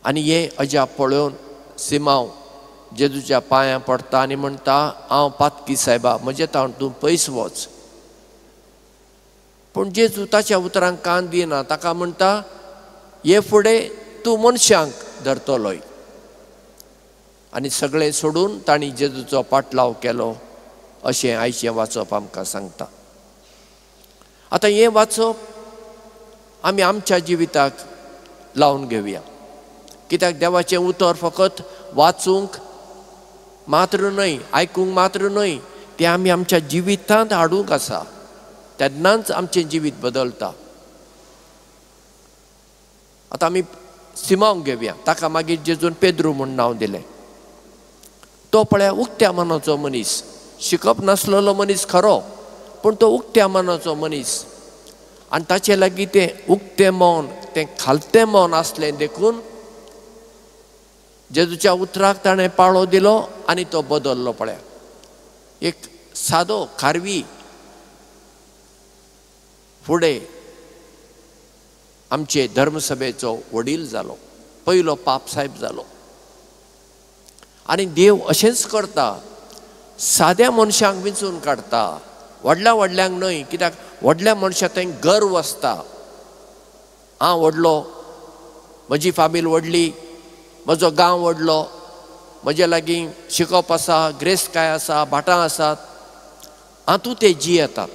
आनी हे अजा पळोवन सिमांव जेजूच्या पांयां पडटा आनी म्हणटा, हांव पातकी सायबा, म्हजे तावन तूं पयस वच. पूण जेजू ताच्या उतरांक कान दिना. ताका म्हणटा, हे फुडें तूं मनशांक धरतलोय. आनी सगळें सोडून तांणी जेजूचो पाटलाव केलो अशें आयचें वाचप आमकां सांगता. आतां हें वाचप आमी आमच्या जिविताक लावन घेवया. कित्याक देवाचें उतर फकत वाचूंक मात्र न्हय, आयकूंक मात्र न्हय, तें आमी आमच्या जिवितांत हाडूंक आसा. तेन्नाच आमचें जिवीत बदलता. आतां आमी सिमांव घेवया. ताका मागीर जेजून पेद्रू म्हूण नांव दिलें. तो पळया उक्त्या मनाचो मनीस, शिकप नासलेलो मनीस खरो, पूण तो उक्त्या मनाचो मनीस. आनी ताचे लागीं तें उक्तें मन, तें खालतें मन आसलें देखून जेजूच्या उतराक ताणें पाळो दिलो आनी तो बदल्लो. पळया, एक सादो खारवी फुडें आमचे धर्मसभेचो वडील जालो, पयलो पाप साहेब जालो. आनी देव अशेंच करता, साद्या मनशांक विंचून काडटा, व्हडल्या व्हडल्यांक न्हय. कित्याक व्हडल्या मनशाक थंय गर्व आसता. हांव व्हडलो, म्हजी फामील व्हडली, म्हजो गांव व्हडलो, म्हजे लागीं शिकप आसा, ग्रेस्तकाय आसा, भाटां आसात, हातूंत ते जी येतात.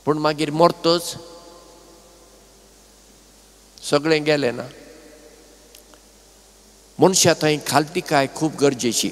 पूण मागीर मरतच सगळें गेलें ना. मनशां थंय खालतिकाय खूब गरजेची.